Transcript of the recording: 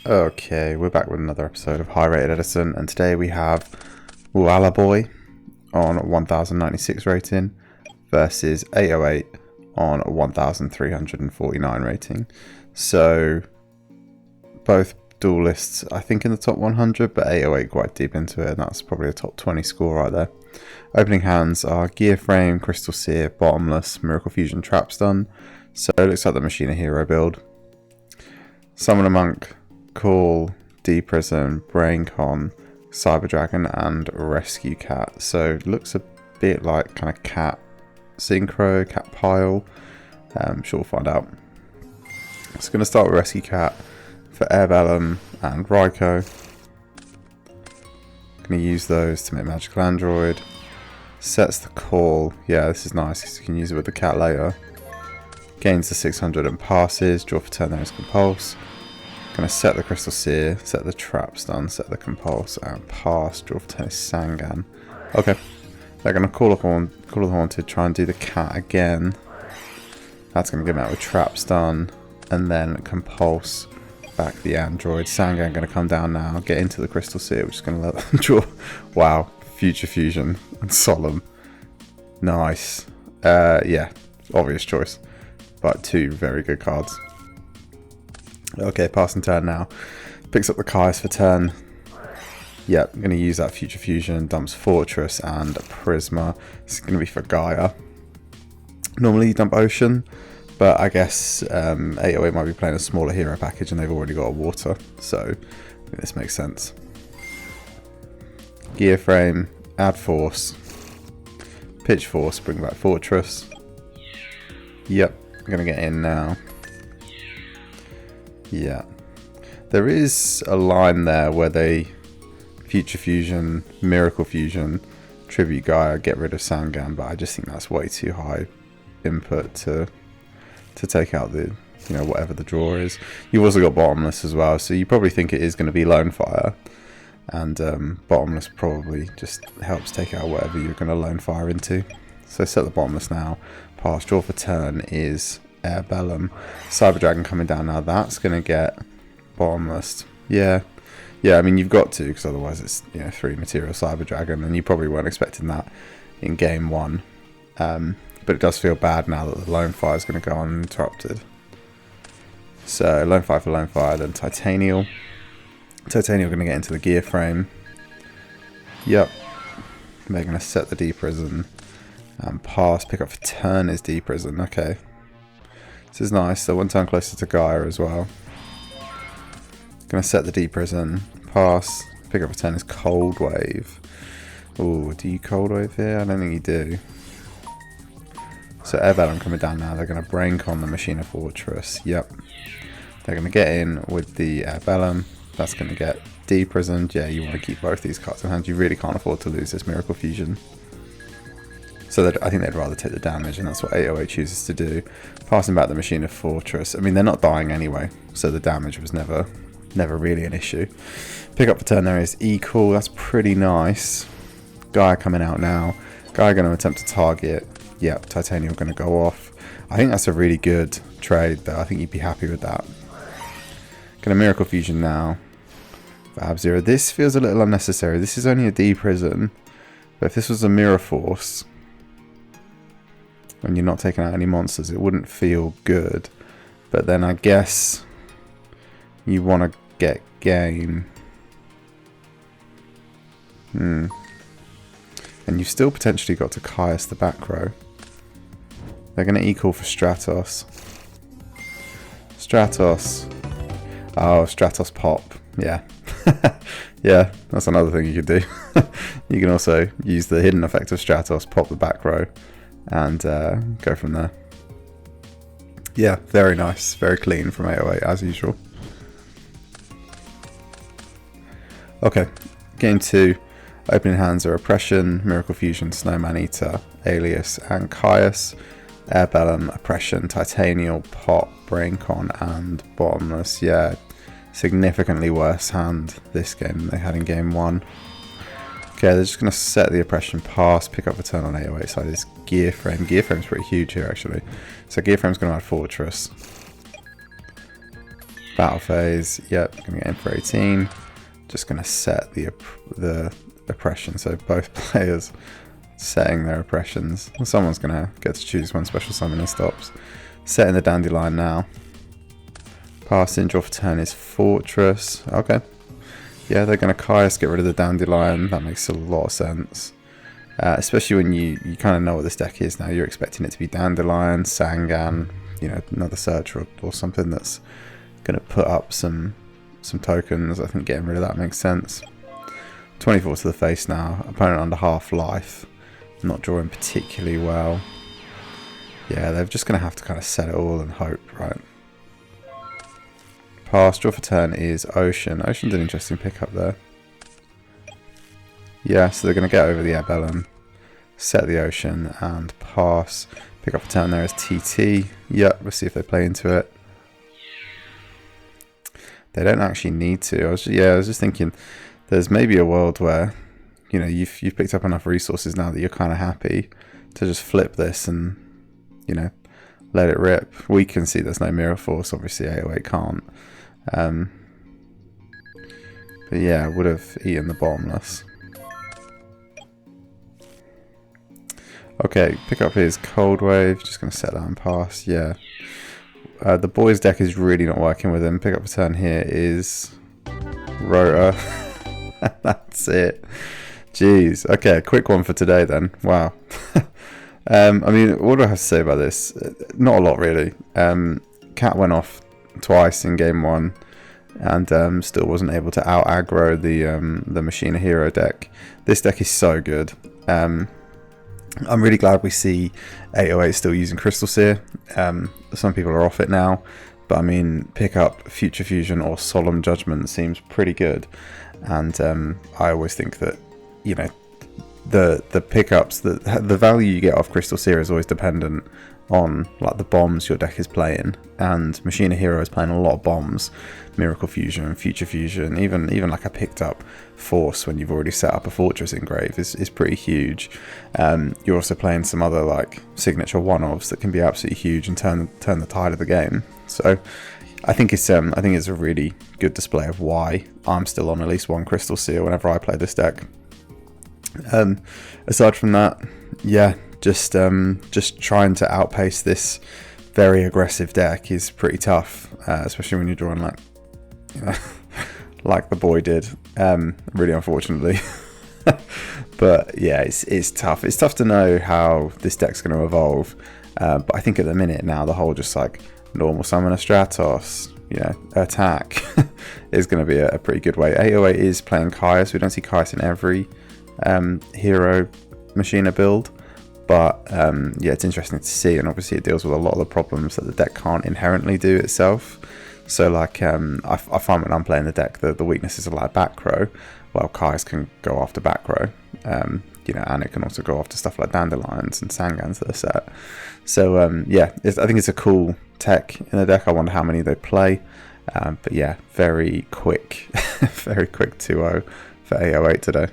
Okay, we're back with another episode of High Rated Edison, and today we have Walla Boy on 1096 rating versus 808 on 1349 rating. So, both duelists, I think, in the top 100, but 808 quite deep into it, and that's probably a top 20 score right there. Opening hands are Gear Frame, Crystal Seer, Bottomless, Miracle Fusion, Trap Stun. So, it looks like the Machina hero build. Summon a Monk, Call, D-Prison, Braincon, Cyber Dragon, and Rescue Cat. So looks a bit like kind of Cat Synchro, Cat Pile. Sure we'll find out. It's going to start with Rescue Cat for Airbellum and Raikou. Going to use those to make Magical Android. Sets the Call. Yeah, this is nice because you can use it with the Cat later. Gains the 600 and passes. Draw for turn, there is Compulse. Going to set the Crystal Seer, set the Trap Stun, set the Compulse, and pass. Draw for turn is Sangan. Okay. They're going to call upon the Haunted, try and do the Cat again. That's going to get me out with Trap Stun, and then Compulse back the Android. Sangan going to come down now, get into the Crystal Seer, which is going to let them draw. Wow. Future Fusion and Solemn. Nice. Yeah. Obvious choice. But two very good cards. Okay, passing turn now. Picks up the Kai's for turn. Yep, I'm going to use that Future Fusion. Dumps Fortress and Prisma. It's going to be for Gaia. Normally you dump Ocean, but I guess 808 might be playing a smaller hero package and they've already got a water. So, I think this makes sense. Gear Frame, add Force. Pitch Force, bring back Fortress. Yep, I'm going to get in now. Yeah, there is a line there where they Future Fusion, Miracle Fusion, Tribute Gaia, get rid of Sangan, but I just think that's way too high input to take out the, whatever the draw is. You've also got Bottomless as well, so you probably think it is going to be Lone Fire, and Bottomless probably just helps take out whatever you're going to Lone Fire into. So set the Bottomless now. Pass. Draw for turn is Airbellum. Cyber Dragon coming down now. That's going to get Bottomless. Yeah, I mean, you've got to, because otherwise it's 3 material Cyber Dragon, and you probably weren't expecting that in game 1. But it does feel bad now that the Lone Fire is going to go uninterrupted. So Lone Fire for Lone Fire, then Titanial. Titanial going to get into the Gear Frame. Yep. They're going to set the D-Prison and pass. Pick up for turn is D-Prison. Okay. This is nice. So one turn closer to Gaia as well. Gonna set the D-Prison. Pass. Pick up a turn is Cold Wave. Ooh, do you Cold Wave here? I don't think you do. So Airbellum coming down now. They're gonna Braincon the Machina Fortress. Yep. They're gonna get in with the Airbellum. That's gonna get D-Prison. Yeah, you want to keep both these cards in hand. You really can't afford to lose this Miracle Fusion. So I think they'd rather take the damage, and that's what 808 chooses to do. Passing back the Machina Fortress. I mean, they're not dying anyway, so the damage was never really an issue. Pick up for turn there is equal. That's pretty nice. Gaia coming out now. Gaia going to attempt to target. Yep, Titanium going to go off. I think that's a really good trade, though. I think you'd be happy with that. Going to Miracle Fusion now. Fab Zero. This feels a little unnecessary. This is only a D-Prison, but if this was a Mirror Force, when you're not taking out any monsters, it wouldn't feel good. But then I guess you want to get game. And you've still potentially got to Caius the back row. They're going to equal for Stratos. Stratos. Oh, Stratos pop. Yeah. Yeah, that's another thing you could do. You can also use the hidden effect of Stratos, pop the back row, and go from there. Yeah, very nice. Very clean from 808 as usual. Okay, game 2. Opening hands are Oppression, Miracle Fusion, Snowman Eater, Alias, and Caius. Airbellum, Oppression, Titanial, Pop, Braincon, and Bottomless. Yeah, significantly worse hand this game than they had in game 1. Okay, they're just going to set the Oppression, pass, pick up the turn on 808 side is Gear Frame. Gear Frame's pretty huge here, actually. So Gear Frame's going to add Fortress. Battle phase. Yep, gonna get in for 18. Just gonna set the oppression, so both players setting their oppressions. Someone's gonna get to choose when special summoning stops. Setting the Dandelion now. Passing, draw for turn is Fortress. Okay. Yeah, they're gonna Caius, get rid of the Dandelion. That makes a lot of sense. Especially when you kind of know what this deck is now. You're expecting it to be Dandelion, Sangan, you know, another Searcher or something that's going to put up some tokens. I think getting rid of that makes sense. 24 to the face now. Opponent under half life. Not drawing particularly well. Yeah, they're just going to have to kind of set it all and hope, right? Pass, draw for turn is Ocean. Ocean's an interesting pickup there. Yeah, so they're going to get over the Abellum, set the Ocean, and pass. Pick up a turn there is TT. Yep, we'll see if they play into it. They don't actually need to. I was just thinking, there's maybe a world where, you know, you've picked up enough resources now that you're kind of happy to just flip this and, you know, let it rip. We can see there's no Mirror Force, obviously 808 can't. But yeah, would have eaten the Bottomless. Okay, pick up his Cold Wave. Just going to set that and pass. Yeah. The boys deck is really not working with him. Pick up a turn here is Rota. That's it. Jeez. Okay, quick one for today then. Wow. I mean, what do I have to say about this? Not a lot really. Cat went off twice in game 1 and still wasn't able to out aggro the Machina hero deck. This deck is so good. I'm really glad we see 808 still using Crystal Seer. Some people are off it now, but I mean, pick up Future Fusion or Solemn Judgment seems pretty good. And I always think that, you know, the pickups, the value you get off Crystal Seer is always dependent on like the bombs your deck is playing, and Machina Hero is playing a lot of bombs, Miracle Fusion, Future Fusion, even like a picked up Force when you've already set up a Fortress Engrave is pretty huge. You're also playing some other like signature one-offs that can be absolutely huge and turn the tide of the game. So I think it's a really good display of why I'm still on at least one Crystal Seal whenever I play this deck. Aside from that, yeah, just trying to outpace this very aggressive deck is pretty tough, especially when you're drawing like, you know, like the boy did, really unfortunately. But yeah, it's tough. It's tough to know how this deck's going to evolve, but I think at the minute now the whole just like normal summon a Stratos, you know, attack is going to be a pretty good way. 808 is playing Caius. We don't see Caius in every hero Machina build, but yeah, it's interesting to see, and obviously it deals with a lot of the problems that the deck can't inherently do itself. So like I find when I'm playing the deck that the weaknesses are like back row. Well, Caius can go after back row, you know, and it can also go after stuff like Dandelions and Sangans that are set. So yeah, I think it's a cool tech in the deck. I wonder how many they play, but yeah, very quick, very quick 2-0 for 808 today.